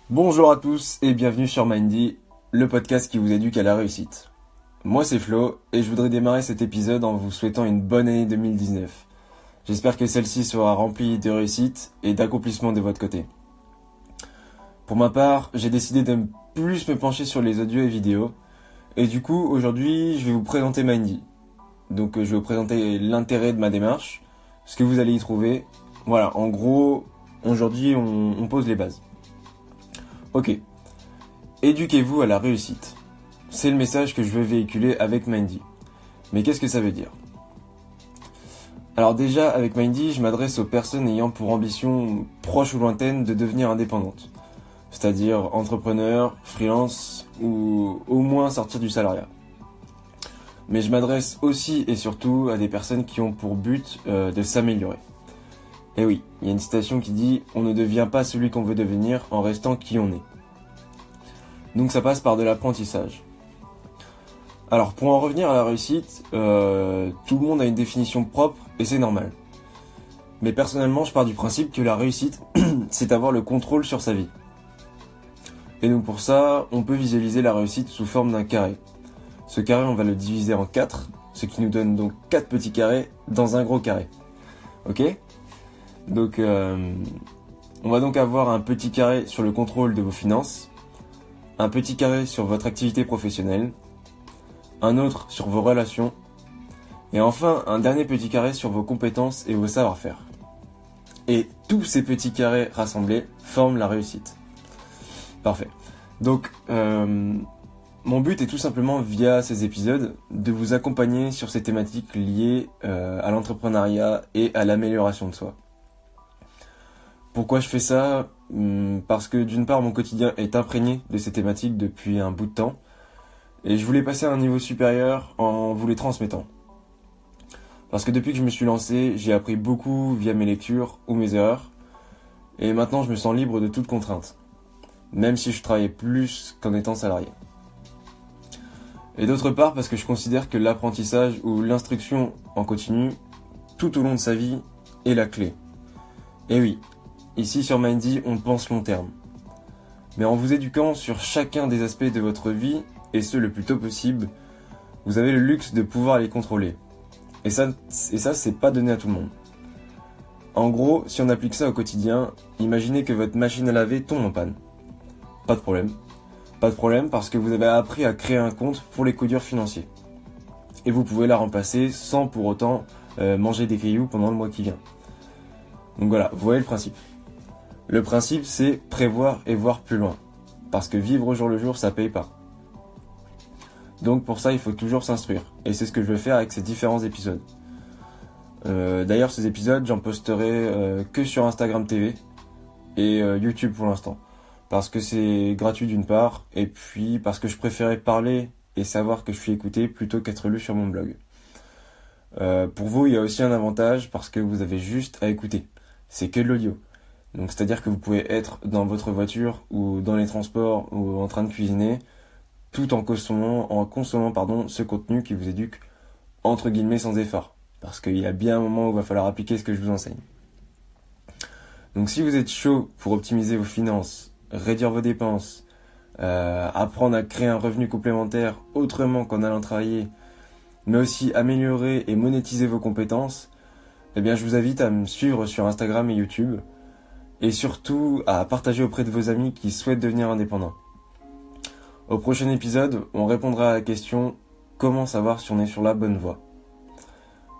Bonjour à tous et bienvenue sur Mindy, le podcast qui vous éduque à la réussite. Moi c'est Flo et je voudrais démarrer cet épisode en vous souhaitant une bonne année 2019. J'espère que celle-ci sera remplie de réussite et d'accomplissement de votre côté. Pour ma part, j'ai décidé de plus me pencher sur les audios et vidéos et du coup aujourd'hui je vais vous présenter Mindy. Donc je vais vous présenter l'intérêt de ma démarche, ce que vous allez y trouver. Voilà, en gros, aujourd'hui on pose les bases. Ok, éduquez-vous à la réussite. C'est le message que je veux véhiculer avec Mindy. Mais qu'est-ce que ça veut dire ? Alors déjà, avec Mindy, je m'adresse aux personnes ayant pour ambition proche ou lointaine de devenir indépendantes. C'est-à-dire entrepreneurs, freelance ou au moins sortir du salariat. Mais je m'adresse aussi et surtout à des personnes qui ont pour but de s'améliorer. Et oui, il y a une citation qui dit « On ne devient pas celui qu'on veut devenir en restant qui on est ». Donc ça passe par de l'apprentissage. Alors pour en revenir à la réussite, tout le monde a une définition propre et c'est normal. Mais personnellement, je pars du principe que la réussite, c'est avoir le contrôle sur sa vie. Et donc pour ça, on peut visualiser la réussite sous forme d'un carré. Ce carré, on va le diviser en 4, ce qui nous donne donc 4 petits carrés dans un gros carré. Ok ? Donc on va donc avoir un petit carré sur le contrôle de vos finances, un petit carré sur votre activité professionnelle, un autre sur vos relations, et enfin un dernier petit carré sur vos compétences et vos savoir-faire. Et tous ces petits carrés rassemblés forment la réussite. Parfait. Donc mon but est tout simplement via ces épisodes de vous accompagner sur ces thématiques liées à l'entrepreneuriat et à l'amélioration de soi. Pourquoi je fais ça ? Parce que d'une part mon quotidien est imprégné de ces thématiques depuis un bout de temps et je voulais passer à un niveau supérieur en vous les transmettant. Parce que depuis que je me suis lancé, j'ai appris beaucoup via mes lectures ou mes erreurs et maintenant je me sens libre de toute contrainte, même si je travaillais plus qu'en étant salarié. Et d'autre part parce que je considère que l'apprentissage ou l'instruction en continu tout au long de sa vie est la clé. Et oui, ici sur Mindy, on pense long terme. Mais en vous éduquant sur chacun des aspects de votre vie, et ce le plus tôt possible, vous avez le luxe de pouvoir les contrôler. Et ça, c'est pas donné à tout le monde. En gros, si on applique ça au quotidien, imaginez que votre machine à laver tombe en panne. Pas de problème. Pas de problème parce que vous avez appris à créer un compte pour les coups durs financiers. Et vous pouvez la remplacer sans pour autant manger des cailloux pendant le mois qui vient. Donc voilà, vous voyez le principe. Le principe, c'est prévoir et voir plus loin. Parce que vivre au jour le jour, ça paye pas. Donc pour ça, il faut toujours s'instruire. Et c'est ce que je vais faire avec ces différents épisodes. D'ailleurs, ces épisodes, j'en posterai que sur Instagram TV et YouTube pour l'instant. Parce que c'est gratuit d'une part, et puis parce que je préférais parler et savoir que je suis écouté plutôt qu'être lu sur mon blog. Pour vous, il y a aussi un avantage parce que vous avez juste à écouter. C'est que de l'audio. Donc c'est-à-dire que vous pouvez être dans votre voiture ou dans les transports ou en train de cuisiner tout en consommant ce contenu qui vous éduque entre guillemets sans effort. Parce qu'il y a bien un moment où il va falloir appliquer ce que je vous enseigne. Donc si vous êtes chaud pour optimiser vos finances, réduire vos dépenses, apprendre à créer un revenu complémentaire autrement qu'en allant travailler, mais aussi améliorer et monétiser vos compétences, eh bien je vous invite à me suivre sur Instagram et YouTube. Et surtout à partager auprès de vos amis qui souhaitent devenir indépendants. Au prochain épisode, on répondra à la question « Comment savoir si on est sur la bonne voie ?»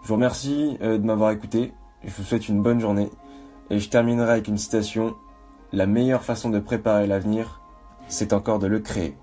Je vous remercie de m'avoir écouté, je vous souhaite une bonne journée et je terminerai avec une citation « La meilleure façon de préparer l'avenir, c'est encore de le créer ».